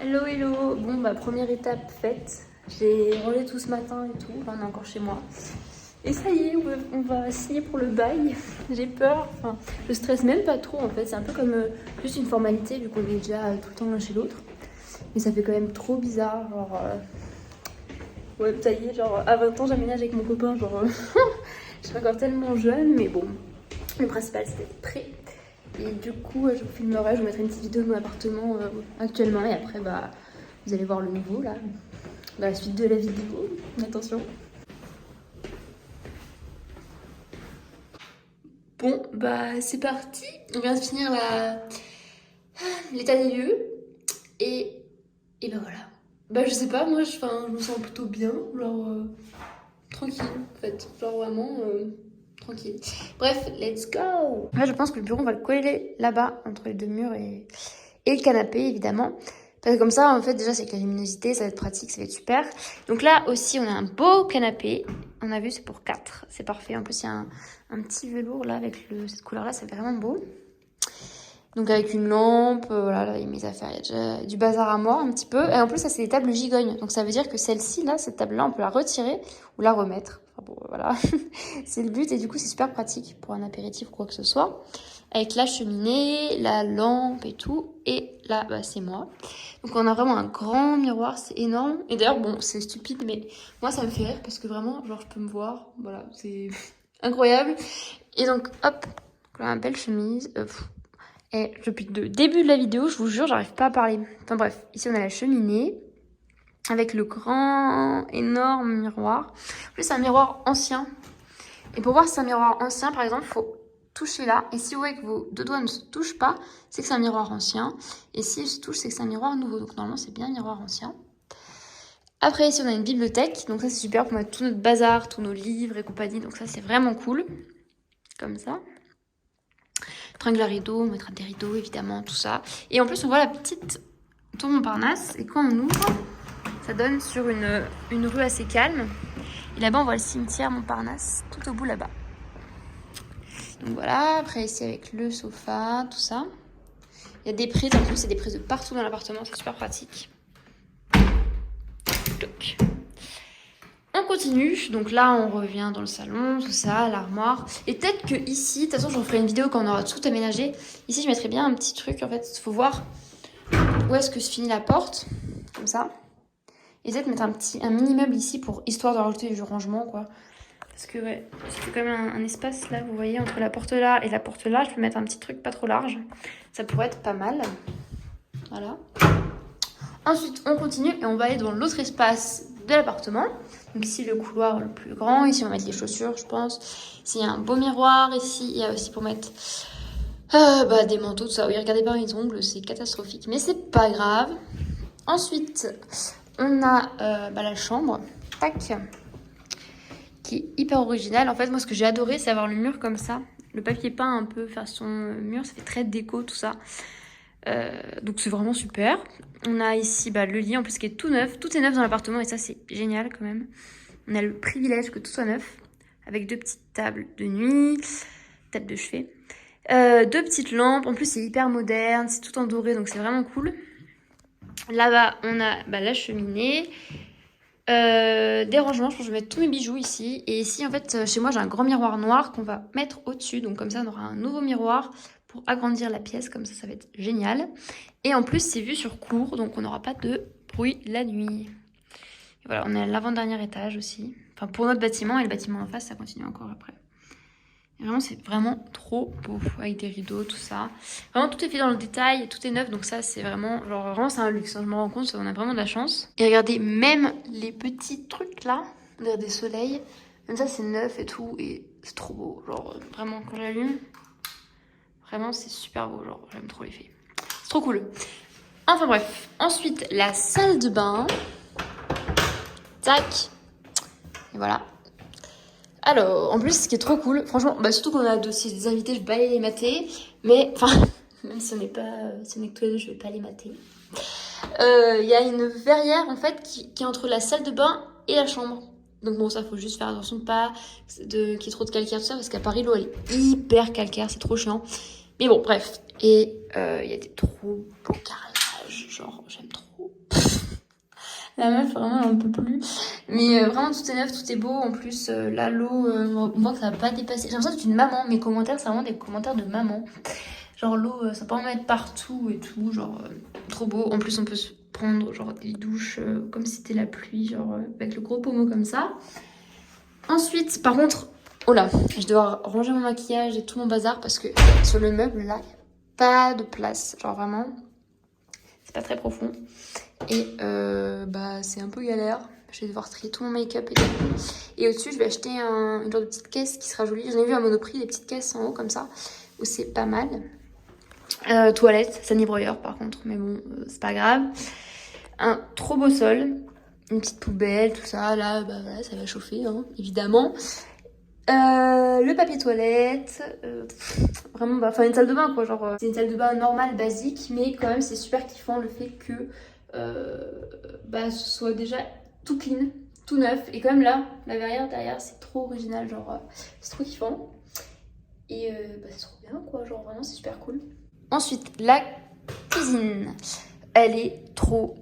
Hello hello. Bon bah première étape faite. J'ai rangé tout ce matin et tout. Là on est encore chez moi. Et ça y est, on va signer pour le bail. J'ai peur. Enfin, je stresse même pas trop en fait. C'est un peu comme juste une formalité vu qu'on est déjà tout le temps l'un chez l'autre. Mais ça fait quand même trop bizarre. Genre, ouais, ça y est, genre à 20 ans j'aménage avec mon copain. Genre, je suis encore tellement jeune, mais bon. Le principal c'est d'être prêt. Et du coup, je vous filmerai, je vous mettrai une petite vidéo de mon appartement actuellement. Et après, bah, vous allez voir le nouveau là, dans la suite de la vidéo. Attention. Bon, bah, c'est parti. On vient de finir l'état des lieux. Et bah voilà. Bah, je sais pas, moi, je me sens plutôt bien. Genre, tranquille, en fait. Genre, vraiment. Tranquille. Bref, let's go. Là, je pense que le bureau, on va le coller là-bas, entre les deux murs et le canapé, évidemment. Parce que comme ça, en fait, déjà, c'est avec la luminosité, ça va être pratique, ça va être super. Donc là aussi, on a un beau canapé. On a vu, c'est pour 4. C'est parfait. En plus, il y a un petit velours, là, avec cette couleur-là. Ça fait vraiment beau. Donc avec une lampe, voilà, là, il y a mes affaires. Il y a déjà du bazar à moi, un petit peu. Et en plus, ça, c'est des tables gigognes. Donc ça veut dire que celle-ci, là, cette table-là, on peut la retirer ou la remettre. Enfin bon, voilà. C'est le but. Et du coup, c'est super pratique pour un apéritif ou quoi que ce soit. Avec la cheminée, la lampe et tout. Et là, bah, c'est moi. Donc on a vraiment un grand miroir, c'est énorme. Et d'ailleurs, bon, c'est stupide, mais moi, ça me fait rire parce que vraiment, genre, je peux me voir. Voilà, c'est incroyable. Et donc, hop, là, ma belle chemise. Et depuis le début de la vidéo, je vous jure, j'arrive pas à parler. Enfin bref, ici on a la cheminée avec le grand, énorme miroir. En plus, c'est un miroir ancien. Et pour voir si c'est un miroir ancien, par exemple, il faut toucher là. Et si vous voyez que vos deux doigts ne se touchent pas, c'est que c'est un miroir ancien. Et si il se touche, c'est que c'est un miroir nouveau. Donc normalement, c'est bien un miroir ancien. Après, ici, on a une bibliothèque. Donc ça, c'est super pour mettre tout notre bazar, tous nos livres et compagnie. Donc ça, c'est vraiment cool. Comme ça. Tringle à rideaux, on mettra des rideaux évidemment, tout ça. Et en plus, on voit la petite tour Montparnasse. Et quand on ouvre, ça donne sur une rue assez calme. Et là-bas, on voit le cimetière Montparnasse, tout au bout là-bas. Donc voilà, après ici avec le sofa, tout ça. Il y a des prises, en plus, c'est des prises de partout dans l'appartement, c'est super pratique. Toc. On continue, donc là on revient dans le salon, tout ça, l'armoire. Et peut-être que ici, de toute façon je referai une vidéo quand on aura tout aménagé. Ici je mettrai bien un petit truc, en fait, il faut voir où est-ce que se finit la porte, comme ça. Et peut-être mettre un mini meuble ici pour histoire de rajouter du rangement, quoi. Parce que ouais, c'est quand même un espace là, vous voyez, entre la porte là et la porte là. Je peux mettre un petit truc pas trop large. Ça pourrait être pas mal. Voilà. Ensuite, on continue et on va aller dans l'autre espace de l'appartement. Donc ici, le couloir le plus grand. Ici, on va mettre les chaussures, je pense. Ici, il y a un beau miroir. Ici, il y a aussi pour mettre des manteaux, tout ça. Oui, regardez pas mes ongles, c'est catastrophique. Mais c'est pas grave. Ensuite, on a la chambre. Tac. Qui est hyper originale. En fait, moi, ce que j'ai adoré, c'est avoir le mur comme ça. Le papier peint un peu façon mur. Ça fait très déco, tout ça. Donc c'est vraiment super. On a ici le lit en plus qui est tout neuf. Tout est neuf dans l'appartement et ça c'est génial quand même. On a le privilège que tout soit neuf. Avec 2 petites tables de nuit, table de chevet. 2 petites lampes. En plus c'est hyper moderne, c'est tout en doré donc c'est vraiment cool. Là-bas on a la cheminée. Des rangements, je pense que je vais mettre tous mes bijoux ici. Et ici en fait chez moi j'ai un grand miroir noir qu'on va mettre au-dessus. Donc comme ça on aura un nouveau miroir pour agrandir la pièce, comme ça va être génial. Et en plus c'est vu sur cour, donc on n'aura pas de bruit la nuit. Et voilà, on est à l'avant-dernier étage aussi. Enfin pour notre bâtiment, et le bâtiment en face ça continue encore après. Et vraiment c'est vraiment trop beau, avec des rideaux, tout ça. Vraiment tout est fait dans le détail, tout est neuf, donc ça c'est vraiment, vraiment c'est un luxe, hein, je me rends compte, on a vraiment de la chance. Et regardez, même les petits trucs là, des soleils, même ça c'est neuf et tout, et c'est trop beau, genre vraiment quand j'allume. Vraiment, c'est super beau, genre, j'aime trop l'effet. C'est trop cool. Enfin bref, ensuite, la salle de bain. Tac. Et voilà. Alors, en plus, ce qui est trop cool, franchement, surtout qu'on a des invités, je vais pas aller les mater. Mais, même si on n'est que tous les deux, je vais pas les mater. Il y a une verrière, en fait, qui est entre la salle de bain et la chambre. Donc bon, ça, faut juste faire attention de pas qu'il y ait trop de calcaire, tout ça, parce qu'à Paris, l'eau, elle est hyper calcaire, c'est trop chiant. Mais bon, bref. Et il y a des trop beaux carrelages, genre, j'aime trop. La meuf, vraiment, j'en peux plus. Mais vraiment, tout est neuf, tout est beau. En plus, là, l'eau, on voit que ça va pas dépasser. J'ai l'impression que c'est une maman. Mes commentaires, c'est vraiment des commentaires de maman. Genre, l'eau, ça peut en mettre partout et tout. Genre, trop beau. En plus, on peut se prendre, genre, des douches comme si c'était la pluie, genre, avec le gros pommeau comme ça. Ensuite, par contre, oh là, je dois ranger mon maquillage et tout mon bazar parce que sur le meuble, là, il n'y a pas de place. Genre, vraiment, c'est pas très profond. Et bah c'est un peu galère. Je vais devoir trier tout mon make-up et tout. Et au-dessus, je vais acheter une genre de petite caisse qui sera jolie. J'en ai vu à Monoprix, des petites caisses en haut comme ça, où c'est pas mal. Toilette, sanibroyeur par contre, mais bon, c'est pas grave. Un trop beau sol, une petite poubelle, tout ça. Là, bah voilà, ça va chauffer, hein, évidemment. Le papier toilette, vraiment, bah, enfin une salle de bain quoi, genre c'est une salle de bain normale, basique, mais quand même c'est super kiffant le fait que bah ce soit déjà tout clean, tout neuf, et quand même là, la verrière derrière c'est trop original, genre c'est trop kiffant, et bah c'est trop bien quoi, genre vraiment c'est super cool. Ensuite, la cuisine, elle est trop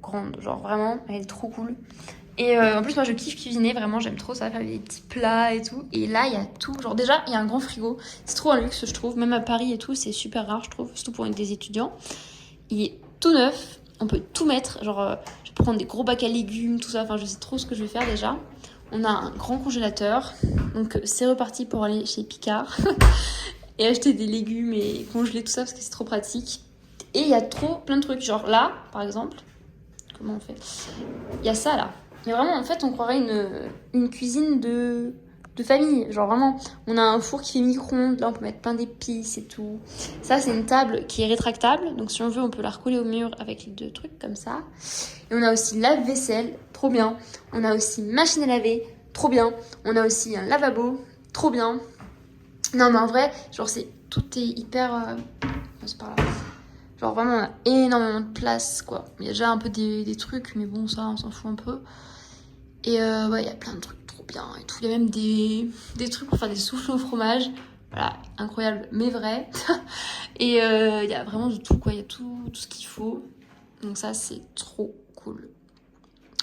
grande, genre vraiment, elle est trop cool. Et en plus moi je kiffe cuisiner, vraiment j'aime trop ça, faire des petits plats et tout. Et là il y a tout, genre déjà il y a un grand frigo, c'est trop un luxe je trouve, même à Paris et tout c'est super rare je trouve, surtout pour des étudiants. Il est tout neuf, on peut tout mettre, genre je vais prendre des gros bacs à légumes, tout ça, enfin je sais trop ce que je vais faire déjà. On a un grand congélateur, donc c'est reparti pour aller chez Picard et acheter des légumes et congeler tout ça parce que c'est trop pratique. Et il y a trop plein de trucs, genre là par exemple, comment on fait? Il y a ça là. Mais vraiment, en fait, on croirait une cuisine de famille. Genre vraiment, on a un four qui fait micro-ondes. Là, on peut mettre plein d'épices et tout. Ça, c'est une table qui est rétractable. Donc, si on veut, on peut la recoller au mur avec les deux trucs comme ça. Et on a aussi lave-vaisselle, trop bien. On a aussi machine à laver, trop bien. On a aussi un lavabo, trop bien. Non, mais en vrai, genre, tout est hyper... c'est par là. Genre vraiment, on a énormément de place, quoi. Il y a déjà un peu des trucs, mais bon, ça, on s'en fout un peu. Et ouais, il y a plein de trucs trop bien et tout. Il y a même des trucs pour faire des soufflés au fromage. Voilà, incroyable, mais vrai. Et il y a vraiment de tout, quoi. Il y a tout ce qu'il faut. Donc ça, c'est trop cool.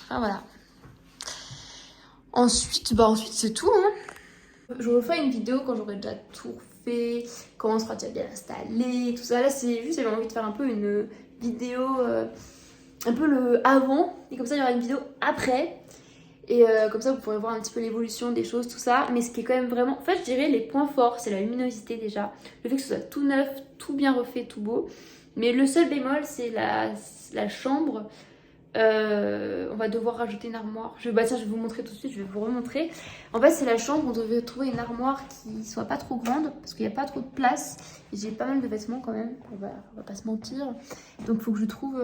Enfin, voilà. Ensuite, c'est tout, hein. Je refais une vidéo quand j'aurai déjà tout fait, quand on sera déjà bien installé, tout ça. Là, c'est juste, j'avais envie de faire un peu une vidéo, un peu le avant. Et comme ça, il y aura une vidéo après. Et comme ça, vous pourrez voir un petit peu l'évolution des choses, tout ça. Mais ce qui est quand même vraiment... En fait, je dirais les points forts, c'est la luminosité déjà. Le fait que ce soit tout neuf, tout bien refait, tout beau. Mais le seul bémol, c'est la chambre. On va devoir rajouter une armoire. Bah tiens, je vais vous montrer tout de suite, je vais vous remontrer. En fait, c'est la chambre, on devait trouver une armoire qui soit pas trop grande, parce qu'il n'y a pas trop de place. Et j'ai pas mal de vêtements quand même, on va pas se mentir. Donc faut que je trouve...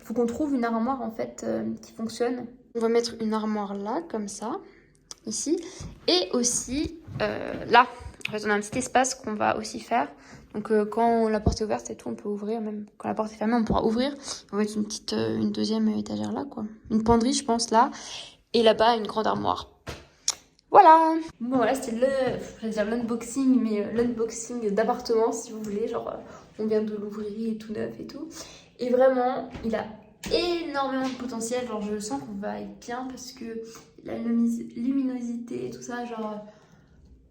faut qu'on trouve une armoire en fait qui fonctionne. On va mettre une armoire là, comme ça, ici. Et aussi là. En fait, on a un petit espace qu'on va aussi faire. Donc quand la porte est ouverte et tout, on peut ouvrir. Même quand la porte est fermée, on pourra ouvrir. On va mettre une deuxième étagère là, quoi. Une penderie, je pense, là. Et là-bas, une grande armoire. Voilà. Bon, voilà, c'était l'unboxing, mais l'unboxing d'appartement, si vous voulez. Genre, on vient de l'ouvrir, il est tout neuf et tout. Et vraiment, il a énormément de potentiel. Genre, je sens qu'on va être bien parce que la luminosité et tout ça, genre...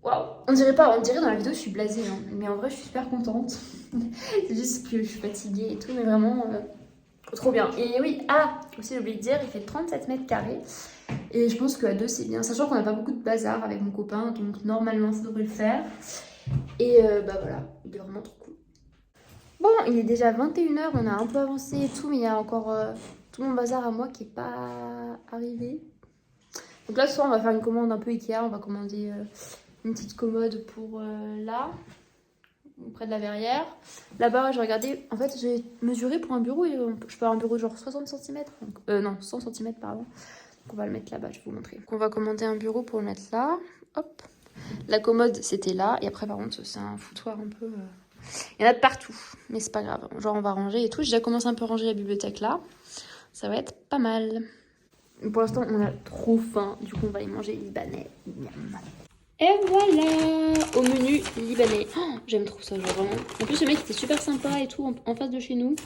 Waouh! On dirait dans la vidéo, je suis blasée, hein. Mais en vrai, je suis super contente. C'est juste que je suis fatiguée et tout, mais vraiment, trop bien. Et oui, aussi j'ai oublié de dire, il fait 37 mètres carrés. Et je pense qu'à deux, c'est bien. Sachant qu'on n'a pas beaucoup de bazar avec mon copain, donc normalement, ça devrait le faire. Et bah voilà, il est vraiment trop cool. Bon, il est déjà 21h, on a un peu avancé et tout, mais il y a encore tout mon bazar à moi qui n'est pas arrivé. Donc là, ce soir, on va faire une commande un peu Ikea, on va commander... une petite commode pour là, près de la verrière. Là-bas, j'ai regardé, en fait, j'ai mesuré pour un bureau et je peux avoir un bureau de genre 60 cm. Non, 100 cm, pardon. Donc on va le mettre là-bas, je vais vous montrer. Donc on va commander un bureau pour le mettre là. Hop. La commode, c'était là. Et après, par contre, c'est un foutoir un peu... Il y en a de partout, mais c'est pas grave. Genre, on va ranger et tout. J'ai déjà commencé un peu à ranger la bibliothèque là. Ça va être pas mal. Pour l'instant, on a trop faim. Du coup, on va aller manger libanais. Et voilà, au menu libanais. Oh, j'aime trop ça, genre vraiment. En plus, le mec était super sympa et tout, en face de chez nous.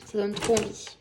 Ça donne trop envie.